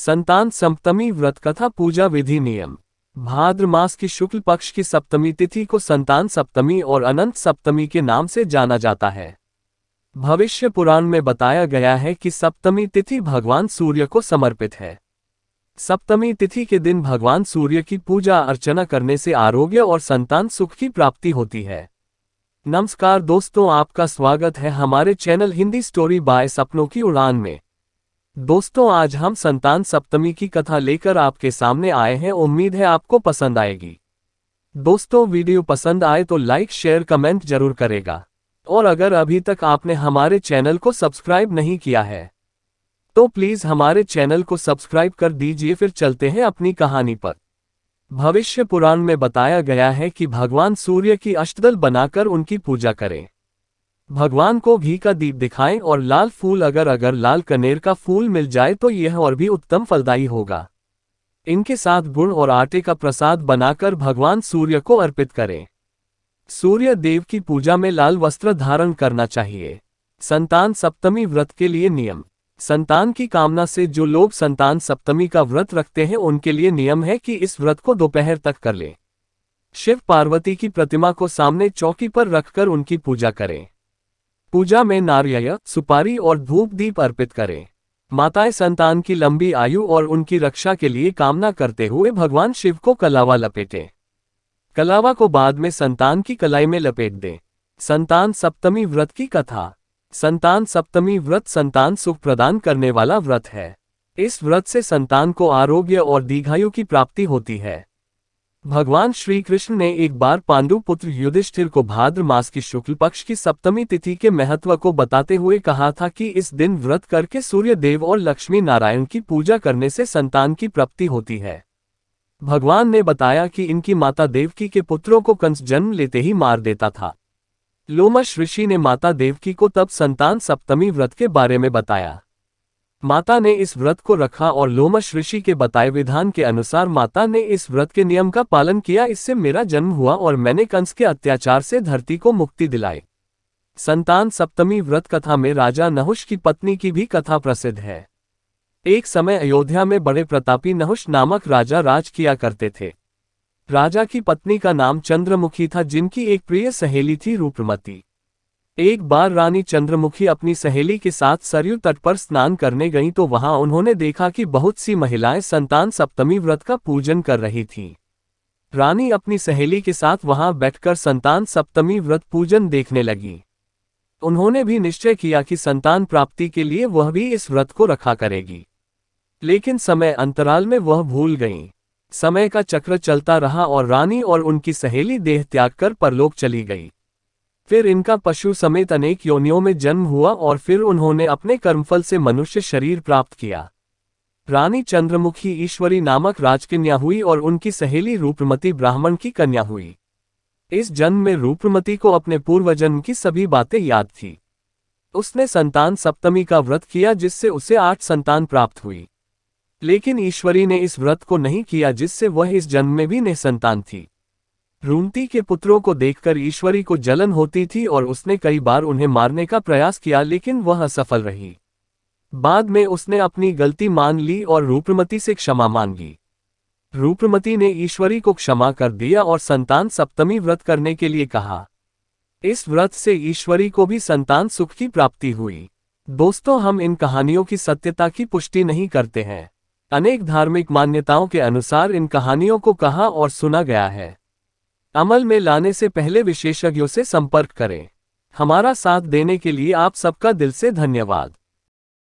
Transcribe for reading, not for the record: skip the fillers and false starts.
संतान सप्तमी व्रत कथा पूजा विधि नियम। भाद्र मास की शुक्ल पक्ष की सप्तमी तिथि को संतान सप्तमी और अनंत सप्तमी के नाम से जाना जाता है। भविष्य पुराण में बताया गया है कि सप्तमी तिथि भगवान सूर्य को समर्पित है। सप्तमी तिथि के दिन भगवान सूर्य की पूजा अर्चना करने से आरोग्य और संतान सुख की प्राप्ति होती है। नमस्कार दोस्तों, आपका स्वागत है हमारे चैनल हिंदी स्टोरी बाय सपनों की उड़ान में। दोस्तों, आज हम संतान सप्तमी की कथा लेकर आपके सामने आए हैं। उम्मीद है आपको पसंद आएगी। दोस्तों, वीडियो पसंद आए तो लाइक शेयर कमेंट जरूर करेगा, और अगर अभी तक आपने हमारे चैनल को सब्सक्राइब नहीं किया है तो प्लीज हमारे चैनल को सब्सक्राइब कर दीजिए। फिर चलते हैं अपनी कहानी पर। भविष्य पुराण में बताया गया है कि भगवान सूर्य की अष्टदल बनाकर उनकी पूजा करें। भगवान को घी का दीप दिखाएं और लाल फूल, अगर लाल कनेर का फूल मिल जाए तो यह और भी उत्तम फलदायी होगा। इनके साथ गुड़ और आटे का प्रसाद बनाकर भगवान सूर्य को अर्पित करें। सूर्य देव की पूजा में लाल वस्त्र धारण करना चाहिए। संतान सप्तमी व्रत के लिए नियम। संतान की कामना से जो लोग संतान सप्तमी का व्रत रखते हैं उनके लिए नियम है कि इस व्रत को दोपहर तक कर लें। शिव पार्वती की प्रतिमा को सामने चौकी पर रखकर उनकी पूजा करें। पूजा में नारियल, सुपारी और धूप दीप अर्पित करें। माताएं संतान की लंबी आयु और उनकी रक्षा के लिए कामना करते हुए भगवान शिव को कलावा लपेटें। कलावा को बाद में संतान की कलाई में लपेट दें। संतान सप्तमी व्रत की कथा। संतान सप्तमी व्रत संतान सुख प्रदान करने वाला व्रत है। इस व्रत से संतान को आरोग्य और दीर्घायु की प्राप्ति होती है। भगवान श्री कृष्ण ने एक बार पांडु पुत्र युधिष्ठिर को भाद्र मास की शुक्ल पक्ष की सप्तमी तिथि के महत्व को बताते हुए कहा था कि इस दिन व्रत करके सूर्य देव और लक्ष्मी नारायण की पूजा करने से संतान की प्राप्ति होती है। भगवान ने बताया कि इनकी माता देवकी के पुत्रों को कंस जन्म लेते ही मार देता था। लोमश ऋषि ने माता देवकी को तब संतान सप्तमी व्रत के बारे में बताया। माता ने इस व्रत को रखा और लोमश ऋषि के बताए विधान के अनुसार माता ने इस व्रत के नियम का पालन किया। इससे मेरा जन्म हुआ और मैंने कंस के अत्याचार से धरती को मुक्ति दिलाई। संतान सप्तमी व्रत कथा में राजा नहुष की पत्नी की भी कथा प्रसिद्ध है। एक समय अयोध्या में बड़े प्रतापी नहुष नामक राजा राज किया करते थे। राजा की पत्नी का नाम चंद्रमुखी था, जिनकी एक प्रिय सहेली थी रूपमती। एक बार रानी चंद्रमुखी अपनी सहेली के साथ सरयू तट पर स्नान करने गईं तो वहां उन्होंने देखा कि बहुत सी महिलाएं संतान सप्तमी व्रत का पूजन कर रही थीं। रानी अपनी सहेली के साथ वहां बैठकर संतान सप्तमी व्रत पूजन देखने लगी। उन्होंने भी निश्चय किया कि संतान प्राप्ति के लिए वह भी इस व्रत को रखा करेगी, लेकिन समय अंतराल में वह भूल गईं। समय का चक्र चलता रहा और रानी और उनकी सहेली देह त्याग कर परलोक चली गई। फिर इनका पशु समेत अनेक योनियों में जन्म हुआ और फिर उन्होंने अपने कर्मफल से मनुष्य शरीर प्राप्त किया। रानी चंद्रमुखी ईश्वरी नामक राजकन्या हुई और उनकी सहेली रूपमती ब्राह्मण की कन्या हुई। इस जन्म में रूपमती को अपने पूर्वजन्म की सभी बातें याद थी। उसने संतान सप्तमी का व्रत किया, जिससे उसे 8 संतान प्राप्त हुई। लेकिन ईश्वरी ने इस व्रत को नहीं किया, जिससे वह इस जन्म में भी निसंतान थी। रूमती के पुत्रों को देखकर ईश्वरी को जलन होती थी और उसने कई बार उन्हें मारने का प्रयास किया, लेकिन वह असफल रही। बाद में उसने अपनी गलती मान ली और रूपमती से क्षमा मांगी। रूपमती ने ईश्वरी को क्षमा कर दिया और संतान सप्तमी व्रत करने के लिए कहा। इस व्रत से ईश्वरी को भी संतान सुख की प्राप्ति हुई। दोस्तों, हम इन कहानियों की सत्यता की पुष्टि नहीं करते हैं। अनेक धार्मिक मान्यताओं के अनुसार इन कहानियों को कहा और सुना गया है। अमल में लाने से पहले विशेषज्ञों से संपर्क करें। हमारा साथ देने के लिए आप सबका दिल से धन्यवाद।